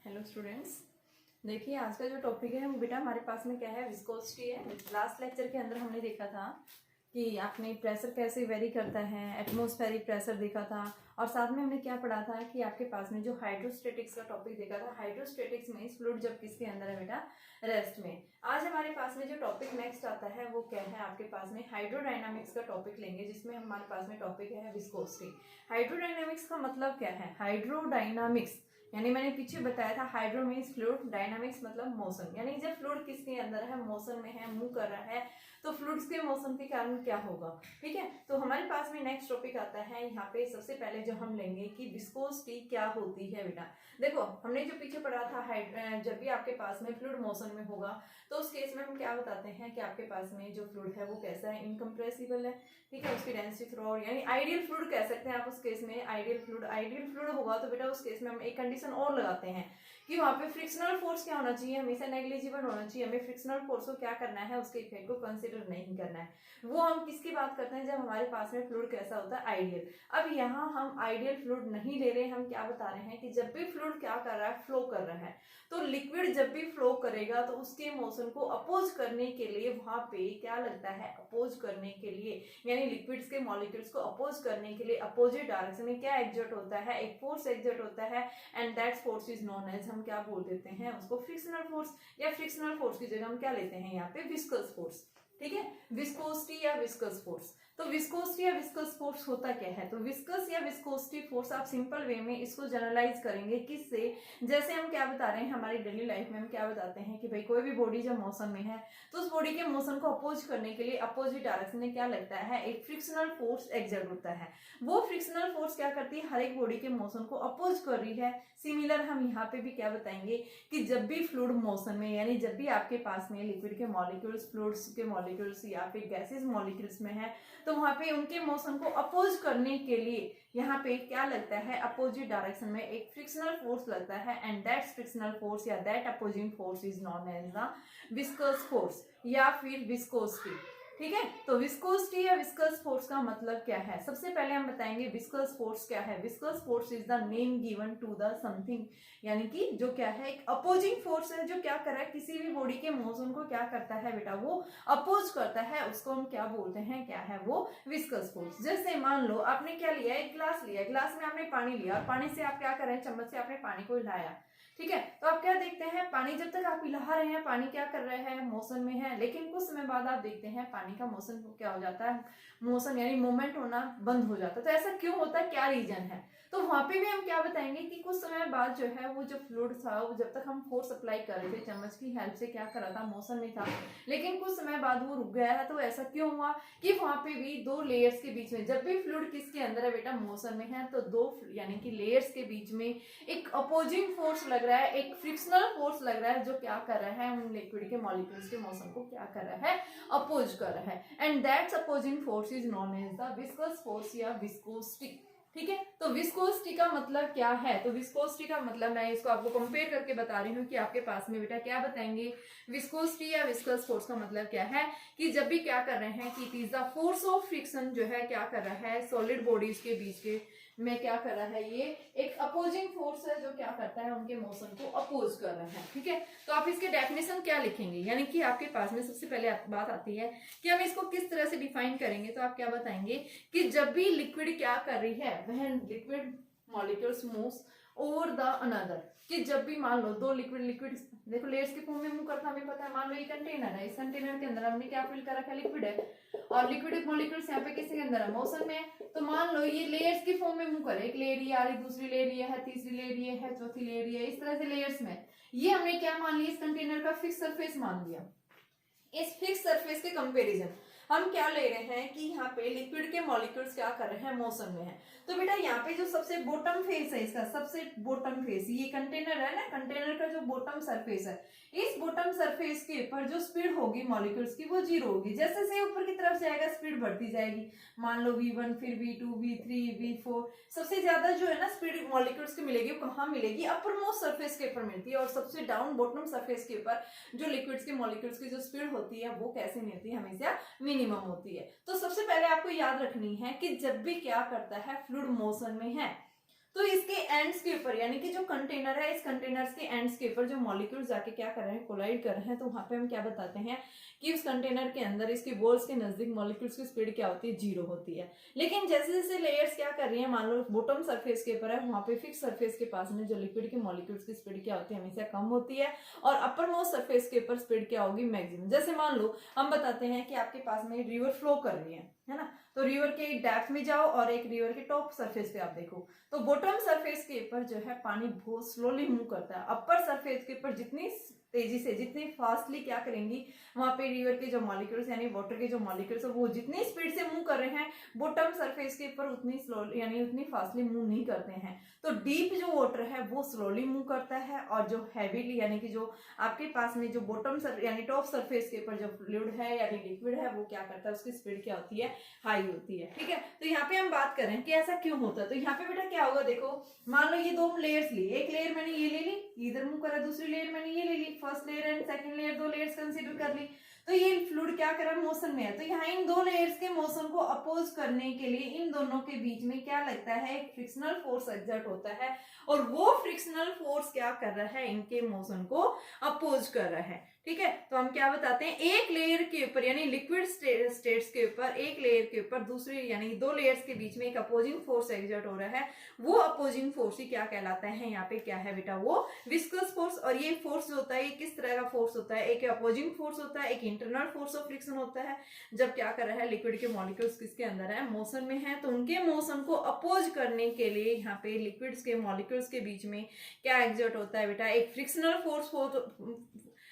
Hello students, देखिए आज का जो टॉपिक है वो बेटा हमारे पास में क्या है, विस्कोसिटी है। लास्ट लेक्चर के अंदर हमने देखा था कि आपने प्रेशर कैसे वेरी करता है, एटमॉस्फेरिक प्रेशर देखा था, और साथ में हमने क्या पढ़ा था कि आपके पास में जो हाइड्रोस्टेटिक्स का टॉपिक देखा था। हाइड्रोस्टेटिक्स में फ्लूइड जब किसके अंदर है बेटा, रेस्ट में। आज हमारे पास में जो टॉपिक नेक्स्ट आता है वो क्या है, आपके पास में हाइड्रोडायनामिक्स का टॉपिक लेंगे, जिसमें हमारे पास में टॉपिक है विस्कोसिटी। हाइड्रोडायनामिक्स का मतलब क्या है, हाइड्रोडायनामिक्स यानी मैंने पीछे बताया था, हाइड्रो मीन्स फ्लूइड, डायनामिक्स मतलब मोशन, यानी जब फ्लूइड किसके अंदर है, मोशन में है, मूव कर रहा है, तो फ्लूइड्स के मोशन के कारण क्या होगा। ठीक है, तो हमारे पास में नेक्स्ट टॉपिक आता है यहाँ पे। सबसे पहले जो हम लेंगे कि विस्कोसिटी क्या होती है बेटा। देखो हमने जो पीछे पढ़ा था, जब भी आपके पास में फ्लूइड मोशन में होगा तो उस केस में हम क्या बताते हैं कि आपके पास में जो फ्लूइड है वो कैसा है, इनकम्प्रेसिबल है। ठीक है, उसकी डेंसिटी थ्रू यानी आइडियल फ्लूइड कह सकते हैं आप उस केस में। आइडियल फ्लूइड होगा तो बेटा उस केस में हम एक कंडीशन और लगाते हैं कि वहां पे फ्रिक्शनल फोर्स क्या होना चाहिए, हमेशा नेग्लिजिबल होना चाहिए। हमें फ्रिक्शनल फोर्स को क्या करना है, उसके इफेक्ट को कंसीडर नहीं करना है। वो हम किसकी बात करते हैं, जब हमारे पास में फ्लूइड कैसा होता है, आइडियल। अब यहाँ हम आइडियल फ्लूइड नहीं ले रहे, हम क्या बता रहे हैं कि जब भी फ्लूइड क्या कर रहा है, फ्लो कर रहा है, तो लिक्विड जब भी फ्लो करेगा तो उसके मोशन को अपोज करने के लिए वहां पे क्या लगता है, अपोज करने के लिए, यानी लिक्विड्स के मॉलिक्यूल्स को अपोज करने के लिए अपोजिट डायरेक्शन में क्या एग्जर्ट होता है, एक फोर्स एग्जर्ट होता है, and that force is known as, हम क्या बोल देते हैं उसको, फ्रिक्शनल फोर्स। या फ्रिक्शनल फोर्स की जगह हम क्या लेते हैं यहाँ पे, विस्कस फोर्स। ठीक है, विस्कोसिटी या विस्कस फोर्स। तो विस्कोसिटी या विस्कस फोर्स होता क्या है, तो विस्कस या विस्कोसिटी फोर्स आप सिंपल वे में इसको जनरलाइज करेंगे किससे, जैसे हम क्या बता रहे हैं हमारी डेली लाइफ में हम क्या बताते हैं कि भाई कोई भी बॉडी जब मोशन में है तो उस बॉडी के मोशन को अपोज करने के लिए अपोजिट डायरेक्शन में क्या लगता है, एक फ्रिक्शनल फोर्स एग्जर्ट होता है। वो फ्रिक्शनल फोर्स क्या करती है, हर एक बॉडी के मोशन को अपोज कर रही है। सिमिलर हम यहाँ पे भी क्या बताएंगे कि जब भी फ्लूइड मोशन में, यानी जब भी आपके पास में लिक्विड के मॉलिक्यूल्स, फ्लूइड्स के मॉलिक्यूल्स या फिर गैसेस मॉलिक्यूल्स में है, तो वहां पे उनके मोशन को अपोज करने के लिए यहाँ पे क्या लगता है, अपोजिट डायरेक्शन में एक फ्रिक्शनल फोर्स लगता है, एंड दैट फ्रिक्शनल फोर्स या that opposing force is known as the viscous force या फिर विस्कोसिटी। ठीक है, तो विस्कोसिटी या विस्कस फोर्स का मतलब क्या है, सबसे पहले हम बताएंगे विस्कस फोर्स क्या है। Viscous force is the name given to the something, यानी कि जो क्या है, एक अपोजिंग फोर्स है जो क्या कर रहा है, किसी भी बॉडी के मोशन को क्या करता है बेटा, वो अपोज करता है, उसको हम क्या बोलते हैं, क्या है वो, विस्कस फोर्स। जैसे मान लो आपने क्या लिया, एक ग्लास लिया, ग्लास में आपने पानी लिया, पानी से आप क्या कर रहे हैं, चम्मच से आपने पानी को हिलाया। ठीक है, तो आप क्या देखते हैं, पानी जब तक आप हिला रहे हैं, पानी क्या कर रहे हैं, मोशन में है, लेकिन कुछ समय बाद आप देखते हैं पानी का मोशन क्या हो जाता है, मोशन यानी मूवमेंट होना बंद हो जाता है। तो ऐसा क्यों होता है, क्या रीजन है, तो वहां पे भी हम क्या बताएंगे कि कुछ समय बाद जो है वो जो फ्लूइड था, वो जब तक हम फोर्स अप्लाई कर रहे थे, चम्मच की हेल्प से क्या कर रहा था, मोशन में था, लेकिन कुछ समय बाद वो रुक गया है। तो ऐसा क्यों हुआ कि वहां पे भी दो लेयर्स के बीच में, जब भी फ्लूइड किसके अंदर है बेटा, मोशन में है, तो दो यानी कि लेयर्स के बीच में एक अपोजिंग फोर्स लग रहा है, एक फ्रिक्शनल फोर्स लग रहा है, जो क्या कर रहा है, उन लिक्विड के मॉलिक्यूल्स के मोशन को क्या कर रहा है, अपोज कर रहा है, and that's opposing force is known as the viscous force या विस्कोसिटी। ठीक है, तो विस्कोसिटी का मतलब क्या है, तो विस्कोसिटी का मतलब मैं इसको आपको कंपेयर करके बता रही हूँ कि आपके पास में बेटा क्या बताएंगे, विस्कोसिटी या विस्कस फोर्स का मतलब क्या है कि जब भी क्या कर रहे हैं कि it is the force of friction, जो है क्या कर रहा है, सॉलिड बॉडीज के बीच के में क्या कर रहा है, ये एक अपोजिंग फोर्स है जो क्या करता है, उनके मोशन को अपोज कर रहा है। ठीक है, तो आप इसके डेफिनेशन क्या लिखेंगे, यानी कि आपके पास में सबसे पहले बात आती है कि हम इसको किस तरह से डिफाइन करेंगे। तो आप क्या बताएंगे कि जब भी लिक्विड क्या कर रही है, वह liquid molecules moves over the another, कि जब भी मान लो दो लिक्विड देखो लेयर्स के फॉर्म में मूव करता हमें पता है। मान लो ये कंटेनर है, इस कंटेनर के अंदर हमने क्या फिल कर रखा है, लिक्विड है, और लिक्विड मॉलिक्यूल्स यहाँ पे किसी के अंदर है, मोशन में है। तो मान लो ये लेयर्स की फॉर्म में मूव करे, एक लेयर ये आ रही, दूसरी लेयर ये है, तीसरी लेयर ये है, चौथी लेयर ये है, इस तरह से लेयर्स में ये हमने क्या मान लिया, इस कंटेनर का फिक्स सरफेस मान लिया। इस फिक्स सरफेस के कंपैरिजन हम क्या ले रहे हैं कि यहाँ पे लिक्विड के मॉलिक्यूल्स क्या कर रहे हैं, मोशन में है। तो बेटा यहाँ पे जो सबसे बॉटम फेस है, इसका सबसे बॉटम फेस, ये कंटेनर है ना, कंटेनर का जो बॉटम सरफेस है, इस बॉटम सरफेस के ऊपर जो स्पीड होगी मॉलिक्यूल्स की वो 0 होगी। जैसे से ऊपर की तरफ जाएगा स्पीड बढ़ती जाएगी, मान लो v1, फिर v2, v3, v4, सबसे ज्यादा जो है ना स्पीड मॉलिक्यूल्स की मिलेगी वो कहाँ मिलेगी, अपर मोस्ट सरफेस के ऊपर मिलती है, और सबसे डाउन बॉटम सरफेस के ऊपर जो लिक्विड्स के मॉलिक्यूल्स की जो स्पीड होती है वो कैसे नहीं होती है, हमेशा मिनिमम होती है। तो सबसे पहले आपको याद रखनी है कि जब भी क्या करता है, फ्लूइड मोशन में है, तो इसके एंड्स के ऊपर यानी कि जो कंटेनर है, इस कंटेनर्स के एंड्स के ऊपर जो मॉलिक्यूल्स जाके क्या कर रहे हैं, कोलाइड कर रहे हैं, तो वहां पे हम क्या बताते हैं कि उस कंटेनर के अंदर इसके वॉल्स के नजदीक मॉलिक्यूल्स की स्पीड क्या होती है, 0 होती है। लेकिन जैसे जैसे लेयर्स क्या कर रही है, मान लो बॉटम सरफेस के ऊपर है, वहां पे फिक्स सरफेस के पास में जो लिक्विड के मॉलिक्यूल्स की स्पीड क्या होती है, हमेशा कम होती है, और अपर मोस्ट सरफेस के ऊपर स्पीड क्या होगी, मैक्सिमम। जैसे मान लो हम बताते हैं कि आपके पास में रिवर फ्लो कर रही है ना, तो रिवर के डेप्थ में जाओ और एक रिवर के टॉप सरफेस पे आप देखो, तो बॉटम सरफेस के ऊपर जो है पानी बहुत स्लोली मूव करता है, अपर सरफेस के ऊपर जितनी तेजी से, जितनी फास्टली क्या करेंगी, वहां पे रिवर के जो मॉलिक्यूल्स यानी वाटर के जो मॉलिक्यूल्स है वो जितनी स्पीड से मूव कर रहे हैं, बॉटम सरफेस के ऊपर उतनी स्लोली यानी उतनी फास्टली मूव नहीं करते हैं। तो डीप जो वाटर है वो स्लोली मूव करता है, और जो हैवीली यानी कि जो आपके पास में जो बॉटम यानी टॉप सरफेस के ऊपर जो फ्लूइड है यानी लिक्विड है, वो क्या करता है, उसकी स्पीड क्या होती है, हाई होती है। ठीक है, तो यहाँ पे हम बात करें कि ऐसा क्यों होता है, तो यहाँ पे बेटा क्या होगा, देखो मान लो ये 2 लेयर्स ली, एक लेयर मैंने ये ले ली, इधर मूव करा, दूसरी लेयर मैंने ये ले ली, first layer and second layer 2 layers consider कर ली, तो ये फ्लूइड क्या कर रहा है, मोशन में है। तो यहाँ इन 2 लेयर्स के मोशन को अपोज करने के लिए इन दोनों के बीच में क्या लगता है, एक फ्रिक्शनल फोर्स एक्सर्ट होता है, और वो फ्रिक्शनल फोर्स क्या कर रहा है, इनके मोशन को अपोज कर रहा है। ठीक है, तो हम क्या बताते हैं, एक लेयर के ऊपर यानी लिक्विड स्टेट्स के ऊपर, एक लेयर के ऊपर दूसरी यानी 2 लेयर्स के बीच में एक अपोजिंग फोर्स एक्सर्ट हो रहा है, वो अपोजिंग फोर्स ही क्या कहलाता है, यहाँ पे क्या है बेटा, वो विस्कस फोर्स। और ये फोर्स जो होता है ये किस तरह का फोर्स होता है, एक अपोजिंग फोर्स होता है, एक इंटरनल फोर्स ऑफ फ्रिक्शन होता है। जब क्या कर रहा है, लिक्विड के मॉलिक्यूल्स किसके अंदर है, मोशन में है, तो उनके मोशन को अपोज करने के लिए यहाँ पे लिक्विड्स के मॉलिक्यूल्स के बीच में क्या एक्सर्ट होता है बेटा, एक फ्रिक्शनल फोर्स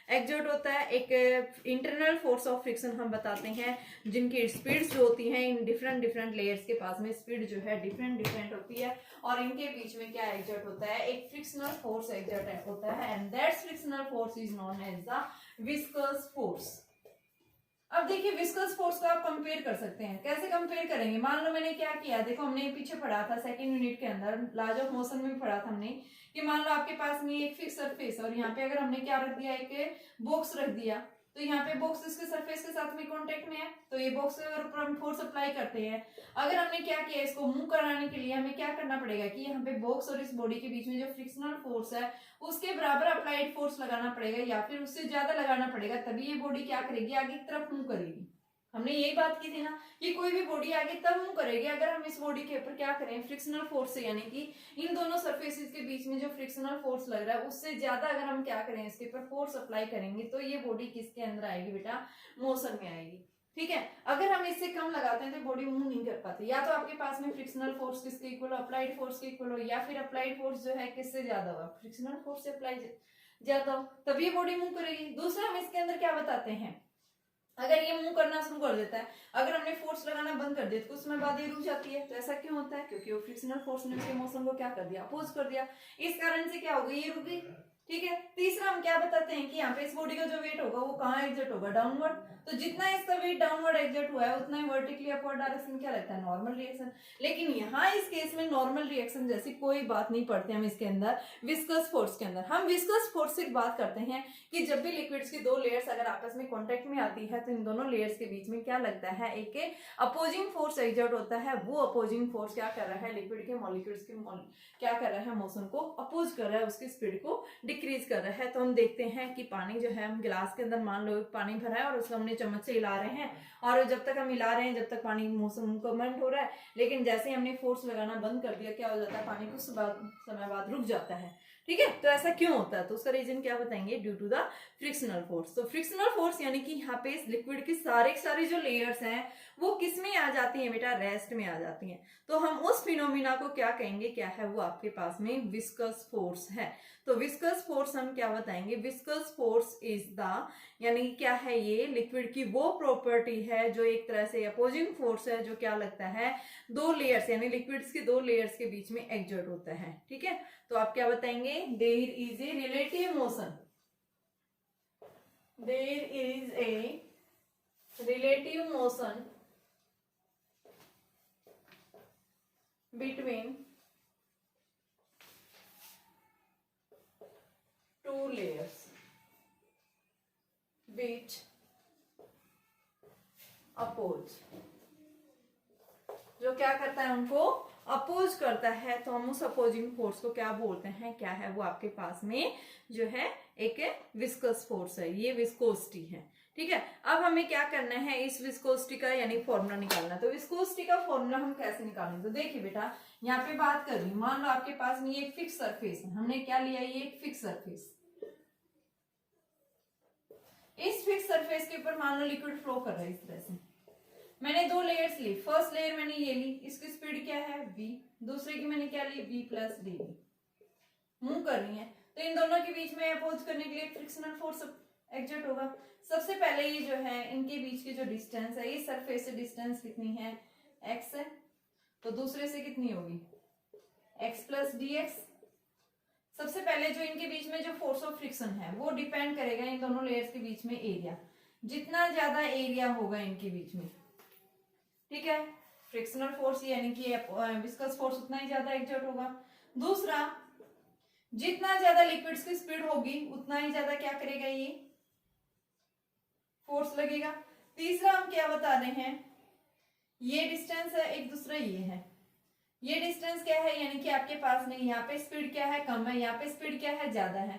एक्सर्ट होता है, एक इंटरनल फोर्स ऑफ फ्रिक्शन हम बताते हैं, जिनकी स्पीड्स जो होती हैं इन डिफरेंट लेयर्स के पास में स्पीड जो है डिफरेंट होती है, और इनके बीच में क्या एक्सर्ट होता है, एक फ्रिक्शनल फोर्स एक्सर्ट होता है, and that frictional force is known as the viscous force. अब देखिए विस्कस फोर्स को आप कंपेयर कर सकते हैं, कैसे कंपेयर करेंगे, मान लो मैंने क्या किया, देखो हमने पीछे पढ़ा था सेकंड यूनिट के अंदर लॉज ऑफ मोशन में पढ़ा था हमने कि मान लो आपके पास में एक फिक्स सरफेस, और यहाँ पे अगर हमने क्या रख दिया, एक बॉक्स रख दिया, तो यहाँ पे बॉक्स इसके सरफेस के साथ में कांटेक्ट में है, तो ये बॉक्स के ऊपर हम फोर्स अप्लाई करते हैं। अगर हमने क्या किया, इसको मूव कराने के लिए हमें क्या करना पड़ेगा कि यहाँ पे बॉक्स और इस बॉडी के बीच में जो फ्रिक्शनल फोर्स है उसके बराबर अप्लाइड फोर्स लगाना पड़ेगा, या फिर उससे ज्यादा लगाना पड़ेगा, तभी ये बॉडी क्या करेगी, आगे की तरफ मूव करेगी। हमने यही बात की थी ना कि कोई भी बॉडी आगे तब मूव करेगी अगर हम इस बॉडी के ऊपर क्या करें, फ्रिक्शनल फोर्स से, यानी कि इन दोनों सरफेसेस के बीच में जो फ्रिक्शनल फोर्स लग रहा है उससे ज्यादा अगर हम क्या करें, इसके ऊपर फोर्स अप्लाई करेंगे, तो ये बॉडी किसके अंदर आएगी बेटा, मोशन में आएगी। ठीक है, अगर हम इससे कम लगाते हैं तो बॉडी मूव नहीं कर पाती, या तो आपके पास में फ्रिक्शनल फोर्स किसके इक्वल हो, अप्लाइड फोर्स के इक्वल हो, या फिर अप्लाइड फोर्स जो है किससे ज्यादा हो, फ्रिक्शनल फोर्स से अप्लाई ज्यादा हो, तभी बॉडी मूव करेगी। दूसरा हम इसके अंदर क्या बताते हैं, अगर ये मूव करना शुरू कर देता है, अगर हमने फोर्स लगाना बंद कर दिया तो कुछ समय बाद ये रुक जाती है, तो ऐसा क्यों होता है, क्योंकि वो फ्रिक्शनल फोर्स ने उसके मोशन को क्या कर दिया, अपोज कर दिया, इस कारण से क्या होगा, ये रुक गई। ठीक है, तीसरा हम क्या बताते हैं कि यहाँ पे इस बॉडी का जो वेट होगा वो कहाँ एक्सर्ट होगा, डाउनवर्ड, तो जितना इसका वेट डाउनवर्ड एक्सर्ट हुआ है उतना ही वर्टिकली अपवर्ड डायरेक्शन क्या लगता है, नॉर्मल रिएक्शन। लेकिन यहाँ इस केस में नॉर्मल रिएक्शन जैसी कोई बात नहीं पड़ती हम इसके अंदर विस्कस फोर्स के अंदर। हम विस्कस फोर्स से बात करते हैं कि जब भी लिक्विड्स की 2 लेयर्स अगर आपस में कॉन्टेक्ट में आती है तो इन दोनों लेयर्स के बीच में क्या लगता है, एक अपोजिंग फोर्स एक्सर्ट होता है, वो अपोजिंग फोर्स क्या कर रहा है, लिक्विड के मॉलिक्यूल्स के क्या कर रहा है, मोशन को अपोज कर रहा है, उसकी स्पीड को डिक्रीज कर रहा है। तो हम देखते हैं कि पानी जो है, हम गिलास के अंदर मान लो पानी भरा है और उसको हमने चम्मच से हिला रहे हैं, और जब तक हम हिला रहे हैं जब तक पानी मोशन मूवमेंट हो रहा है, लेकिन जैसे हमने फोर्स लगाना बंद कर दिया क्या हो जाता है, पानी कुछ समय बाद रुक जाता है। ठीक है, तो ऐसा क्यों होता है, तो उसका रीजन क्या बताएंगे, due to the frictional force. तो फ्रिक्शनल फोर्स यानी कि यहाँ पे इस लिक्विड की सारी जो लेयर्स हैं वो किस में आ जाती हैं बेटा, रेस्ट में आ जाती हैं। तो हम उस फिनोमिना को क्या कहेंगे, क्या है वो आपके पास में विस्कस फोर्स है। तो विस्कस फोर्स हम क्या बताएंगे, विस्कस फोर्स इज द, यानी क्या है, ये लिक्विड की वो प्रॉपर्टी है जो एक तरह से अपोजिंग फोर्स है, जो क्या लगता है 2 लेयर्स यानी लिक्विड्स के 2 लेयर्स के बीच में एक्सर्ट होता है। ठीक है, तो आप क्या बताएंगे, there is a relative motion, there is a relative motion between 2 layers which oppose, जो क्या करता है उनको अपोज करता है तो हम उस अपोजिंग फोर्स को क्या बोलते हैं, क्या है वो आपके पास में जो है एक विस्कस फोर्स है, ये विस्कोसिटी है। ठीक है, अब हमें क्या करना है, इस विस्कोसिटी का यानी फॉर्मूला निकालना। तो विस्कोसिटी का फॉर्मूला हम कैसे निकालेंगे, तो देखिए बेटा यहाँ पे बात कर रही हूँ, मान लो आपके पास में ये एक फिक्स सरफेस है, हमने क्या लिया, ये एक फिक्स सरफेस। इस फिक्स सरफेस के ऊपर मान लो लिक्विड फ्लो कर रहा है इस तरह से। मैंने दो लेयर्स ली, फर्स्ट लेयर मैंने ये ली, इसकी स्पीड क्या है v, दूसरे की मैंने क्या ली v प्लस डी, मूव कर रही है। तो इन दोनों के बीच में अपोज करने के लिए फ्रिक्शनल फोर्स एक्सर्ट होगा। सबसे पहले ये जो है इनके बीच की जो डिस्टेंस है, इस सरफेस से डिस्टेंस कितनी है, x है, तो दूसरे से कितनी होगी x प्लस डी एक्स। सबसे पहले जो इनके बीच में जो फोर्स ऑफ फ्रिक्शन है वो डिपेंड करेगा इन दोनों लेयर्स के बीच में एरिया, जितना ज्यादा एरिया होगा इनके बीच में, ठीक है, फ्रिक्शनल फोर्स यानी कि विस्कस फोर्स उतना ही ज्यादा एक्सर्ट होगा। दूसरा, जितना ज्यादा लिक्विड्स की स्पीड होगी उतना ही ज्यादा क्या करेगा, ये फोर्स लगेगा। तीसरा हम क्या बता रहे हैं, ये डिस्टेंस है, एक दूसरा ये है, ये डिस्टेंस क्या है, यानी कि आपके पास में यहाँ पे स्पीड क्या है, कम है, यहाँ पे स्पीड क्या है, ज्यादा है।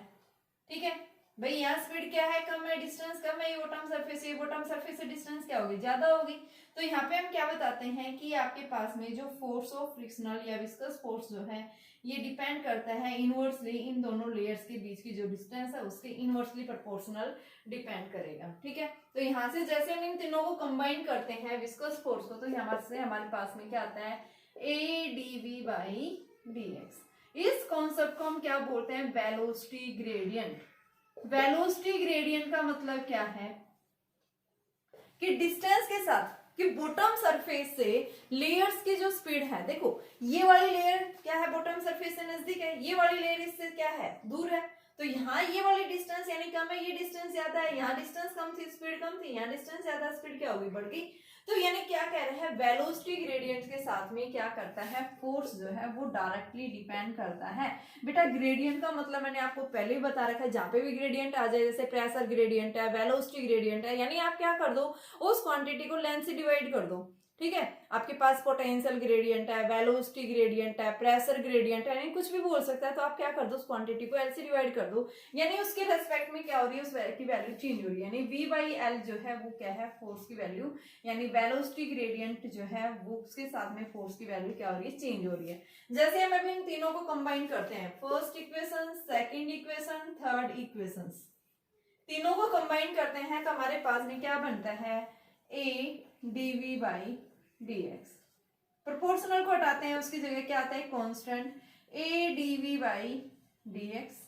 ठीक है भाई, यहाँ स्पीड क्या है, कम है, डिस्टेंस कम है, ये बॉटम सरफेस, ये बॉटम सरफेस से डिस्टेंस क्या होगी, ज्यादा होगी। तो यहाँ पे हम क्या बताते हैं कि आपके पास में जो फोर्स ऑफ फ्रिक्शनल या विस्कस फोर्स जो है ये डिपेंड करता है इनवर्सली इन दोनों लेयर्स के बीच की जो डिस्टेंस है उसके इनवर्सली प्रोपोर्शनल डिपेंड करेगा। ठीक है, तो यहाँ से जैसे हम इन तीनों को कंबाइन करते हैं विस्कस फोर्स को, तो यहाँ से हमारे पास में क्या आता है, A D V by D X. इस कॉन्सेप्ट को हम क्या बोलते हैं, वेलोसिटी ग्रेडियंट। वेलोसिटी ग्रेडियंट का मतलब क्या है कि डिस्टेंस के साथ कि बॉटम सरफेस से लेयर्स की जो स्पीड है, देखो ये वाली लेयर क्या है, बॉटम सरफेस से नजदीक है, ये वाली लेयर इससे क्या है, दूर है। तो यहाँ ये वाली डिस्टेंस यानी कम है, ये डिस्टेंस ज्यादा है, यहाँ डिस्टेंस कम थी, स्पीड कम थी, यहाँ डिस्टेंस ज्यादा, स्पीड क्या होगी, बढ़ गई। तो यानी क्या कह रहे हैं, वेलोसिटी ग्रेडियंट के साथ में क्या करता है, फोर्स जो है वो डायरेक्टली डिपेंड करता है। बेटा ग्रेडियंट का मतलब मैंने आपको पहले ही बता रखा है, जहां पे भी ग्रेडियंट आ जाए, जैसे प्रेशर ग्रेडियंट है, वेलोसिटी ग्रेडियंट है, यानी आप क्या कर दो, उस क्वांटिटी को लेंथ से डिवाइड कर दो। ठीक है, आपके पास पोटेंशियल ग्रेडियंट है, वेलोसिटी ग्रेडियंट है, प्रेशर ग्रेडियंट है, यानी कुछ भी बोल सकता है, तो आप क्या कर दो, उस क्वांटिटी को एल से डिवाइड कर दो, यानी उसके रेस्पेक्ट में क्या हो रही है, उस की वैल्यू चेंज हो रही है, यानी वी बाई एल जो है वो क्या है, फोर्स की वैल्यू, यानी वेलोसिटी ग्रेडियंट जो है वो उसके साथ में फोर्स की वैल्यू क्या हो रही है, चेंज हो रही है। जैसे हम अभी इन तीनों को कंबाइन करते हैं, first equation, second equation, third equation, तीनों को कंबाइन करते हैं तो हमारे पास में क्या बनता है, A D V by D X. Proportional को हटाते हैं, उसकी जगह क्या आता है, constant, A D V by D X.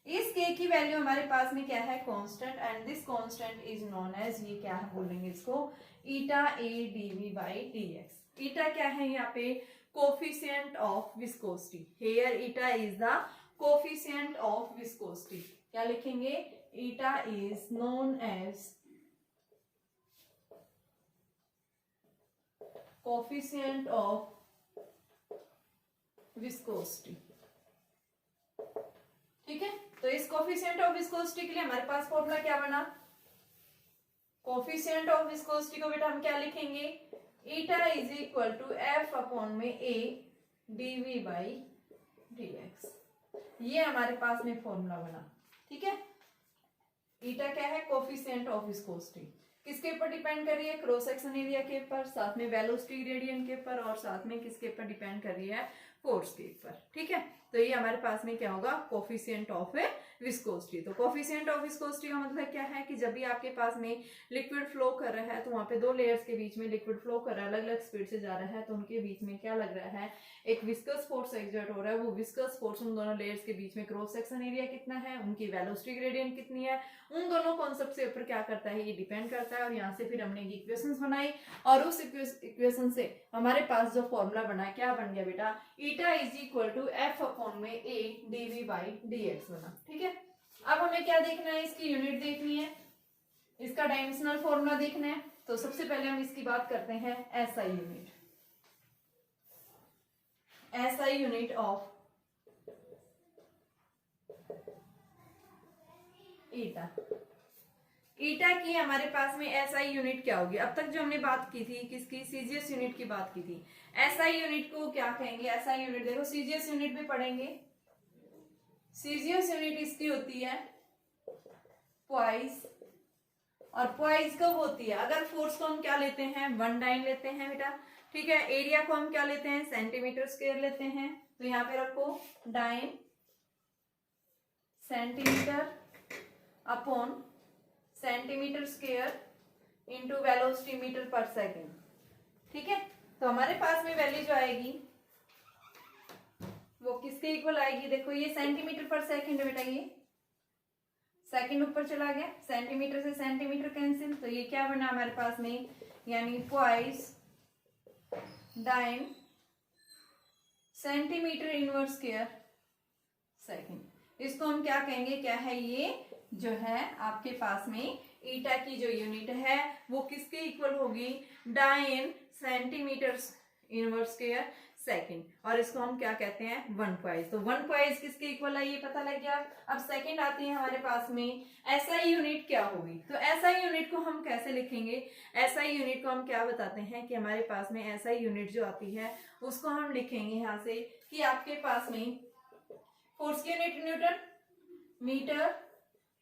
इस के की वैल्यू हमारे पास में क्या है, constant, and this constant is known as, ये क्या है बोलेंगे इसको, eta A D V by D X. Eta क्या है यहाँ पे, coefficient of viscosity, here eta is the coefficient of viscosity. क्या लिखेंगे, eta is known as coefficient of viscosity. ठीक है, तो इस कोफिशिएंट ऑफ विस्कोसिटी के लिए हमारे पास फॉर्मूला क्या बना, कोफिशिएंट ऑफ विस्कोसिटी को बेटा हम क्या लिखेंगे, eta is equal to F upon में A DV by D X. ये हमारे पास में फॉर्मूला बना। ठीक है, ईटा क्या है, कोफिशिएंट ऑफ विस्कोसिटी, किसके ऊपर डिपेंड कर रही है, क्रॉस सेक्शन एरिया के ऊपर, साथ में वेलोसिटी ग्रेडियंट के ऊपर, और साथ में किसके ऊपर डिपेंड कर रही है, फोर्स के ऊपर। ठीक है, तो ये हमारे पास में क्या होगा, कोफिशिएंट ऑफ विस्कोसिटी। तो कोफिशिएंट ऑफ विस्कोसिटी का मतलब क्या है कि जब भी आपके पास में लिक्विड फ्लो कर रहा है तो वहां पे दो लेयर्स के बीच में लिक्विड फ्लो कर रहा है, अलग अलग स्पीड से जा रहा है, तो उनके बीच में क्या लग रहा है, एक विस्कस फोर्स एक्सर्ट हो रहा है। वो विस्कस फोर्स उन दोनों लेयर्स के बीच में क्रॉस सेक्शन एरिया कितना है, उनकी वेलोसिटी ग्रेडियंट कितनी है, उन दोनों कॉन्सेप्ट से ऊपर क्या करता है, ये डिपेंड करता है। और यहाँ से फिर हमने इक्वेशंस बनाई, और उस इक्वेशन से हमारे पास जो फॉर्मूला बना, क्या बन गया बेटा, eta is equal to F upon में A DV by D X बना। ठीक है, अब हमें क्या देखना है, इसकी यूनिट देखनी है, इसका डायमेंशनल फॉर्मूला देखना है। तो सबसे पहले हम इसकी बात करते हैं SI unit, SI unit of eta. Eta की हमारे पास में एसआई यूनिट क्या होगी? अब तक जो हमने बात की थी किसकी, सीजीएस यूनिट की बात की थी। एसआई यूनिट को क्या कहेंगे? एसआई यूनिट देखो सीजीएस यूनिट भी पढ़ेंगे। सीजीएस यूनिट इसकी होती है पॉइस, और पॉइस कब होती है? अगर फोर्स को हम क्या लेते हैं? 1 डाइन लेते हैं बेटा, ठीक है। एरिया को हम क्या लेते हैं? सेंटीमीटर स्क्वायर लेते हैं। तो यहाँ पे रखो dyne centimetre upon centimetre square into velocity metre per second, ठीक है। तो हमारे पास में वैल्यू जो आएगी वो किसके इक्वल आएगी? देखो ये सेंटीमीटर पर सेकेंड है बेटा, ये सेकेंड ऊपर चला गया, सेंटीमीटर से सेंटीमीटर कैंसिल, तो ये क्या बना हमारे पास में? यानी twice dyne centimetre inverse square second. इसको हम क्या कहेंगे? क्या है ये? जो है आपके पास में ईटा की जो यूनिट है वो किसके इक्वल होगी? Dyne centimetre inverse square second, और इसको हम क्या कहते हैं? 1 पॉइस। तो 1 पॉइस किसके इक्वल है ये पता लग गया। अब सेकेंड आती है हमारे पास में एसआई यूनिट क्या होगी? तो एसआई यूनिट को हम कैसे लिखेंगे? एसआई यूनिट को हम क्या बताते हैं कि हमारे पास में एसआई यूनिट जो आती है उसको हम लिखेंगे यहाँ से कि आपके पास में फोर्स की unit newton, metre,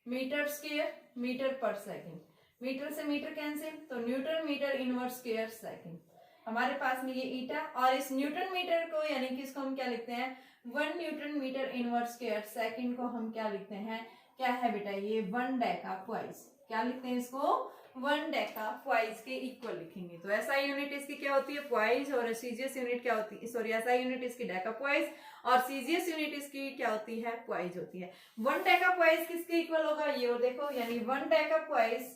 metre square, metre per second, metre से मीटर कैंसिल, तो newton metre inverse square second हमारे पास में ये ईटा, और इस न्यूटन मीटर को यानी कि इसको हम क्या लिखते हैं? 1 newton metre inverse square second को हम क्या लिखते हैं? क्या है बेटा ये? 1 डेका पॉइस। क्या लिखते हैं इसको? 1 डेका पॉइस के इक्वल लिखेंगे। तो एसआई यूनिट इसकी क्या होती है? पॉइस, और सीजीएस यूनिट क्या होती है? सॉरी, एसआई यूनिट इसकी डेका पॉइस और सीजीएस यूनिट इसकी क्या होती है? पॉइस होती है। 1 डेका पॉइस किसके इक्वल होगा? ये और देखो, यानी 1 deca poise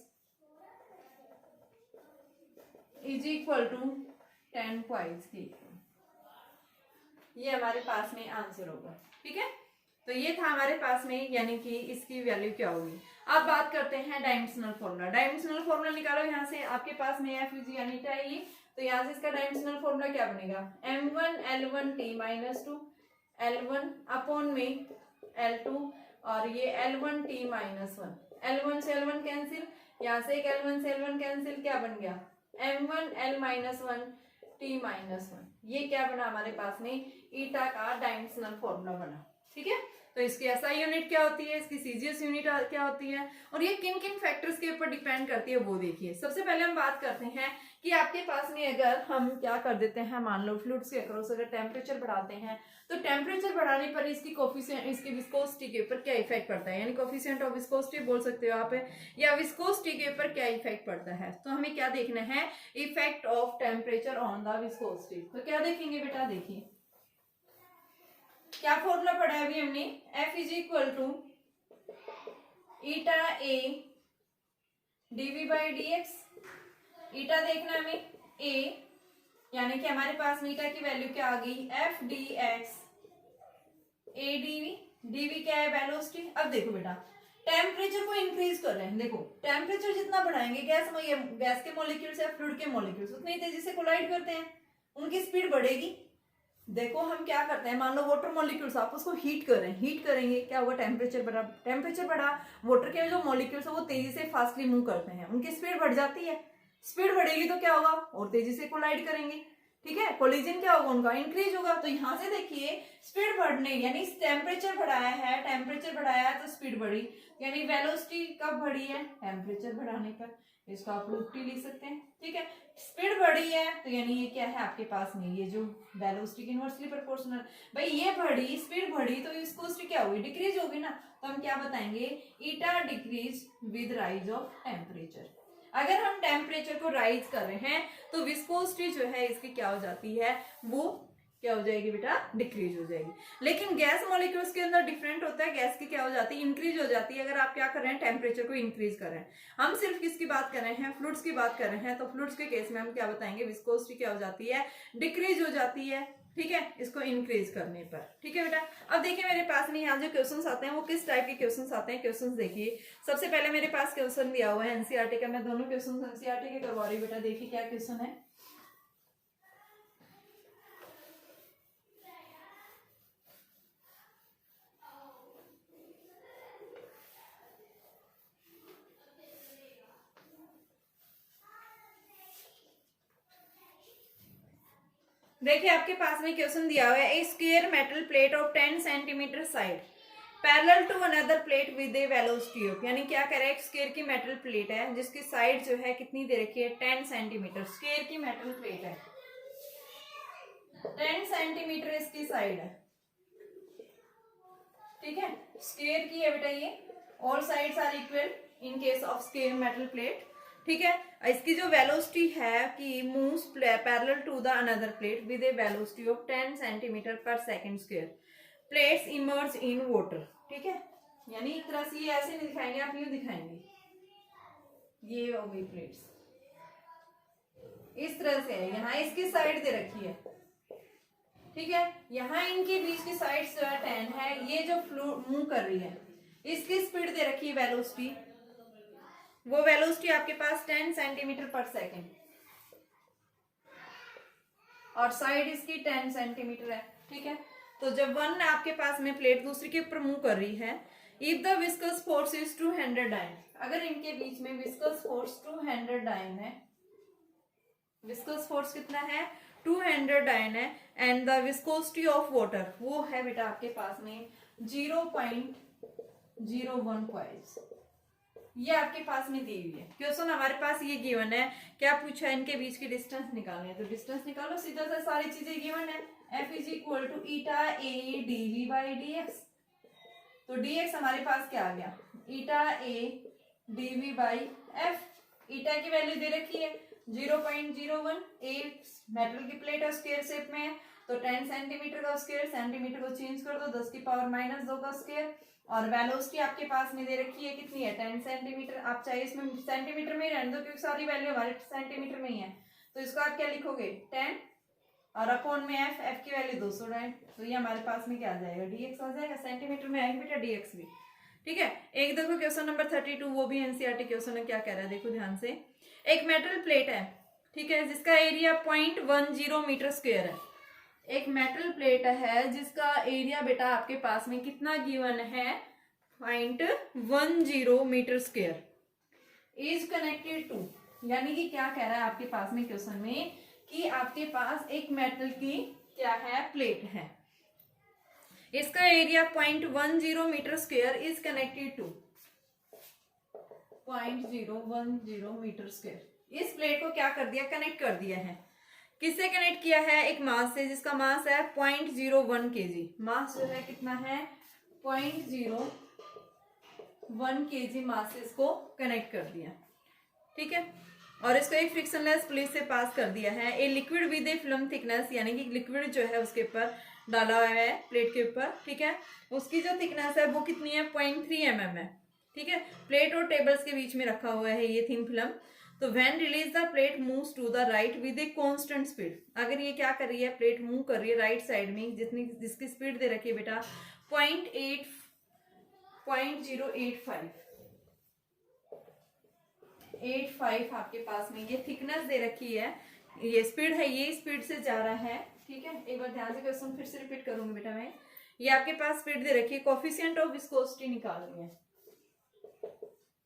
is equal to 10 poise के इक्वल। ये हमारे पास में आंसर होगा, ठीक है। तो ये था हमारे पास में, यानी कि इसकी वैल्यू क्या होगी। अब बात करते हैं डायमेंशनल फॉर्मूला। डायमेंशनल फॉर्मूला निकालो यहाँ से, आपके पास में एफ इज यानी चाहिए, तो यहाँ से इसका डायमेंशनल फॉर्मूला क्या बनेगा? m1 l1t minus 2 l1 upon में l2, और ये l1t माइनस 1, l1 से l1 कैंसिल, यहाँ से एक l1 से l1 कैंसिल, क्या बन गया? m1 l minus 1 t minus 1। ये क्या बना हमारे पास में? ईटा का डायमेंशनल फॉर्मूला बना, ठीक है। तो इसकी एसआई यूनिट क्या होती है, इसकी सीजीएस यूनिट क्या होती है, और ये किन किन फैक्टर्स के ऊपर डिपेंड करती है वो देखिए। सबसे पहले हम बात करते हैं कि आपके पास में अगर हम क्या कर देते हैं, मान लो फ्लूइड्स के अक्रॉस अगर टेम्परेचर बढ़ाते हैं, तो टेम्परेचर बढ़ाने पर इसकी कोफिशिएंट, इसकी विस्कोसिटी के ऊपर क्या इफेक्ट पड़ता है, यानी कोफिशिएंट ऑफ विस्कोसिटी बोल सकते हो आप, या विस्कोसिटी के ऊपर क्या इफेक्ट पड़ता है। तो हमें क्या देखना है? Effect of temperature on the viscosity. तो क्या देखेंगे बेटा? देखिए क्या फॉर्मूला पढ़ा है अभी हमने? F is equal to eta A DV by D X. Eta देखना हमें ए, यानी कि हमारे पास में ईटा की वैल्यू क्या आ गई? एफ डी एक्स ए डीवी। डीवी क्या है? वेलोसिटी। अब देखो बेटा, टेम्परेचर को इंक्रीज कर रहे हैं, देखो टेम्परेचर जितना बढ़ाएंगे गैस के मॉलिक्यूल्स या फ्लूइड के मॉलिक्यूल्स उतनी तेजी से कोलाइड करते हैं, उनकी स्पीड बढ़ेगी। देखो हम क्या करते हैं, मान लो वाटर मॉलिक्यूल्स आप उसको हीट कर रहे हैं, हीट करेंगे क्या होगा? टेम्परेचर बढ़ा, टेम्परेचर बढ़ा, वाटर के जो मॉलिक्यूल्स है वो तेजी से फास्टली मूव करते हैं, उनकी स्पीड बढ़ जाती है। स्पीड बढ़ेगी तो क्या होगा? और तेजी से कोलाइड करेंगे, ठीक है। कोलिजन क्या होगा? उनका इंक्रीज होगा। तो यहाँ से देखिए स्पीड बढ़ने, यानी टेम्परेचर बढ़ाया है, टेम्परेचर बढ़ाया है तो स्पीड बढ़ी, यानी वेलोसिटी कब बढ़ी है? टेम्परेचर बढ़ाने पर। इसको आप √T लिख सकते हैं, ठीक है। स्पीड बढ़ी है तो यानी ये क्या है आपके पास में? ये जो वेलोसिटी की इनवर्सली प्रोपोर्शनल, भाई ये बढ़ी, स्पीड बढ़ी तो विस्कोसिटी क्या होगी? डिक्रीज होगी ना। तो हम क्या बताएंगे? Eta decreases with rise of temperature. अगर हम टेम्परेचर को राइज कर रहे हैं तो विस्कोसिटी जो है इसकी क्या हो जाती है? वो क्या हो जाएगी बेटा? डिक्रीज हो जाएगी। लेकिन गैस मॉलिक्यूल्स के अंदर डिफरेंट होता है, गैस की क्या हो जाती है? इंक्रीज हो जाती है। अगर आप क्या कर रहे हैं? टेम्परेचर को इंक्रीज कर रहे हैं। हम सिर्फ किसकी बात कर रहे हैं? फ्लूइड्स की बात कर रहे हैं। तो फ्लूइड्स के केस में हम क्या बताएंगे? विस्कोसिटी क्या हो जाती है? डिक्रीज हो जाती है, ठीक है, इसको इंक्रीज करने पर, ठीक है बेटा। अब देखिए मेरे पास में यहाँ जो क्वेश्चंस आते हैं वो किस टाइप के क्वेश्चंस आते हैं। क्वेश्चंस देखिए, सबसे पहले मेरे पास क्वेश्चन दिया हुआ है एनसीईआरटी का। मैं दोनों क्वेश्चन एनसीईआरटी के करवा रही हूँ बेटा। देखिए क्या क्वेश्चन है। देखिए आपके पास में क्वेश्चन दिया हुआ है, a square metal plate of 10 centimetre side parallel to another plate with a velocity of, यानी क्या कह रहा है, एक स्क्वायर की मेटल प्लेट है जिसकी साइड जो है कितनी दे रखी है, 10 सेंटीमीटर। स्क्वायर की मेटल प्लेट है, 10 सेंटीमीटर इसकी साइड है, ठीक है, स्क्वायर की है बेटा ये, all sides are equal in case of square metal plate, ठीक है। इसकी जो वेलोसिटी है कि moves parallel to the another plate with a velocity of 10 centimetre per second square, plates emerge in water, ठीक है। यानी एक तरह से ये ऐसे नहीं दिखाएंगे, आप यूं दिखाएंगे, ये हो गई प्लेट्स, इस तरह से है, यहाँ इसकी साइड दे रखी है, ठीक है, यहाँ इनके बीच की साइड जो है 10 है, ये जो फ्लूइड मूव कर रही है इसकी स्पीड दे रखी है वेलोसिटी, वो वेलोसिटी आपके पास 10 सेंटीमीटर पर सेकेंड और साइड इसकी 10 सेंटीमीटर है, ठीक है। तो जब वन आपके पास में प्लेट दूसरी के ऊपर मूव कर रही है, if the viscous force is 200 dyne, अगर इनके बीच में विस्कस फोर्स 200 डाइन है, विस्कस फोर्स कितना है, 200 डाइन है, and the viscosity of water वो है बेटा आपके पास में 0.01 कॉइल्स, ये आपके पास में दी हुई है। क्वेश्चन हमारे पास ये गिवन है, क्या पूछा है, इनके बीच की डिस्टेंस निकालनी है, तो डिस्टेंस निकालो, सीधा सा सारी चीजें गिवन है, F is equal to eta A DV by D X, तो dx हमारे पास क्या आ गया, eta A DV by F, eta की वैल्यू दे रखी है 0.01, ए मेटल की प्लेट है, स्क्वायर शेप में है, तो 10 सेंटीमीटर का स्क्वायर, सेंटीमीटर को चेंज कर दो 10 की पावर -2 का स्क्वायर, और वेलोसिटी आपके पास में दे रखी है कितनी है, 10 सेंटीमीटर, आप चाहे इसमें सेंटीमीटर में ही रहने दो क्योंकि सारी वैल्यू हमारे सेंटीमीटर में ही है, तो इसको आप क्या लिखोगे 10 और अपॉन में एफ की वैल्यू 200 डाइन, तो ये हमारे पास में क्या आ जाएगा, dx आ जाएगा, सेंटीमीटर में आएगा बेटा dx भी, ठीक है। एक देखो क्वेश्चन नंबर 32, वो भी एनसीईआरटी क्वेश्चन है, क्या कह रहा है देखो ध्यान से, एक मेटल प्लेट है, ठीक है, जिसका एरिया 0.10 मीटर स्क्वायर है, एक मेटल प्लेट है जिसका एरिया बेटा आपके पास में कितना गिवन है, 0.10 metre square, is connected to, यानी कि क्या कह रहा है आपके पास में क्वेश्चन में कि आपके पास एक मेटल की क्या है, प्लेट है, इसका area 0.10 metre square is connected to 0.010 metre square, इस प्लेट को क्या कर दिया, कनेक्ट कर दिया है, किससे कनेक्ट किया है, एक मास से, जिसका मास है 0.01 kg, मास जो है कितना है 0.01 kg मास से इसको कनेक्ट कर दिया, ठीक है, और इसको एक फ्रिक्शनलेस पुलिस से पास कर दिया है, a liquid with A film thickness, यानी कि लिक्विड जो है उसके ऊपर डाला हुआ है प्लेट के ऊपर, ठीक है, उसकी जो थिकनेस है वो कितनी है 0.3 mm है, ठीक है, प्लेट और टेबल्स के बीच में रखा हुआ है ये थिन फिल्म, तो when release the plate moves to the right with a constant speed, अगर ये क्या कर रही है, प्लेट मूव कर रही है राइट साइड में, जिसकी स्पीड दे रखी है बेटा 0.85 आपके पास में, ये थिकनेस दे रखी है, ये स्पीड है, ये स्पीड से जा रहा है, ठीक है। एक बार ध्यान से क्वेश्चन फिर से रिपीट करूंगी बेटा मैं, ये आपके पास स्पीड दे रखी है, कोफिशिएंट ऑफ विस्कोसिटी निकालनी है,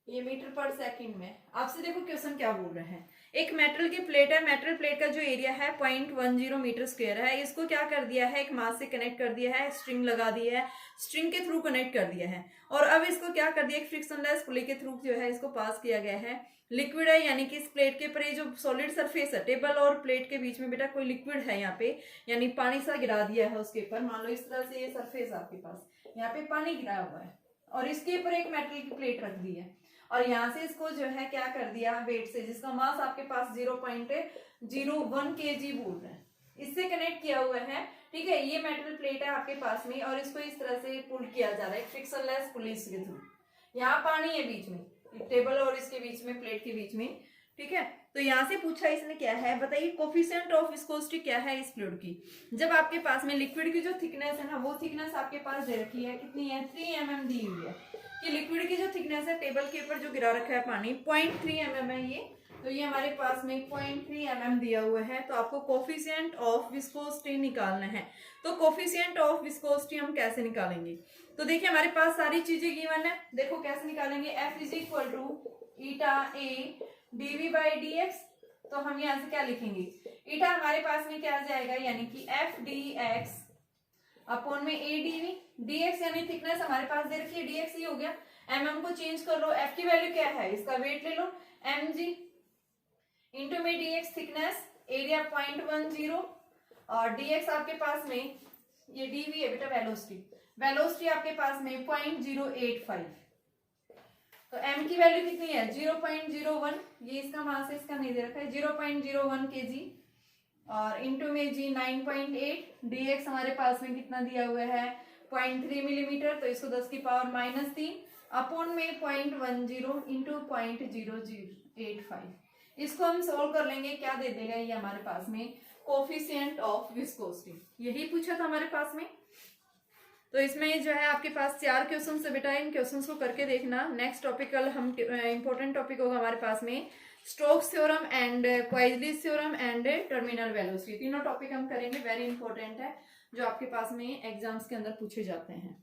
ये मीटर पर सेकंड में, आपसे देखो क्वेश्चन क्या बोल रहे हैं, एक मेटल की प्लेट है, मेटल प्लेट का जो एरिया है 0.10 मीटर स्क्वायर है, इसको क्या कर दिया है, एक मास से कनेक्ट कर दिया है, स्ट्रिंग लगा दी है, स्ट्रिंग के थ्रू कनेक्ट कर दिया है, और अब इसको क्या कर दिया, एक फ्रिक्शनलेस पुली के थ्रू जो है इसको पास किया गया है, लिक्विड है, यानी कि इस प्लेट के ऊपर ये जो सॉलिड सरफेस है, टेबल और प्लेट के बीच में बेटा कोई लिक्विड है यहाँ पे, यानी पानी सा गिरा दिया है उसके ऊपर, मान लो इस तरह से ये सरफेस आपके पास, यहाँ पे पानी गिरा हुआ है, और इसके ऊपर एक मेटल की प्लेट रख दी है, और यहाँ से इसको जो है क्या कर दिया वेट से, जिसका मास आपके पास 0.01 kg बोल रहे हैं, इससे कनेक्ट किया हुआ है, ठीक है, ये मेटल प्लेट है आपके पास में, और इसको इस तरह से पुल किया जा रहा है फ्रिक्शनलेस पुलिस के थ्रू, यहाँ पानी है बीच में, टेबल और इसके बीच में, प्लेट के बीच में, ठीक है। तो यहाँ से पूछा इसने क्या है, बताइए कोफिशिएंट ऑफ विस्कोसिटी क्या है इस फ्लूइड की, जब आपके पास में लिक्विड की जो थिकनेस है ना, वो थिकनेस आपके पास दे रखी है, कितनी है 3 mm दी हुई है, कि लिक्विड की जो थिकनेस है टेबल के ऊपर जो गिरा रखा है पानी 0.3 mm है ये, तो ये हमारे पास में 0.3 mm दिया हुआ है, तो आपको कोफिशिएंट ऑफ विस्कोसिटी निकालना है, तो कोफिशिएंट ऑफ विस्कोसिटी हम कैसे निकालेंगे, तो देखिए हमारे पास सारी चीजें गिवन है, देखो कैसे निकालेंगे, F is equal to eta A DV by D X, तो हम यहाँ से क्या लिखेंगे, ईटा हमारे पास में क्या आ जाएगा, यानी कि एफ डी एक्स अपॉन में ए डीवी, dx यानी थिकनेस हमारे पास दे रखी है, dx ही हो गया, mm को चेंज कर लो, f की वैल्यू क्या है, इसका वेट ले लो mg, इंटू में dx थिकनेस, एरिया 0.10 और dx आपके पास में ये dv है बेटा वेलोसिटी, वेलोसिटी आपके पास में 0.085, तो m की वैल्यू कितनी है 0.01, ये इसका मास है, इसका नहीं दे रखा है 0.01 kg और इंटू में g 9.8, dx हमारे पास में कितना दिया हुआ है 0.3 मिलीमीटर, तो इसको 10 की पावर -3 अपॉन में 0.10 इंटू 0.0085, इसको हम सोल्व कर लेंगे, क्या दे देगा ये हमारे पास में कोफिशिएंट ऑफ विस्कोसिटी, यही पूछा था हमारे पास में। तो इसमें जो है आपके पास 4 क्वेश्चन से बेटा, इन क्वेश्चंस को करके देखना। नेक्स्ट टॉपिक कल हम इंपॉर्टेंट टॉपिक होगा हमारे पास में Stokes theorem and Poiseuille's theorem and terminal velocity, तीनों टॉपिक हम करेंगे, वेरी इंपॉर्टेंट है जो आपके पास में एग्जाम्स के अंदर पूछे जाते हैं।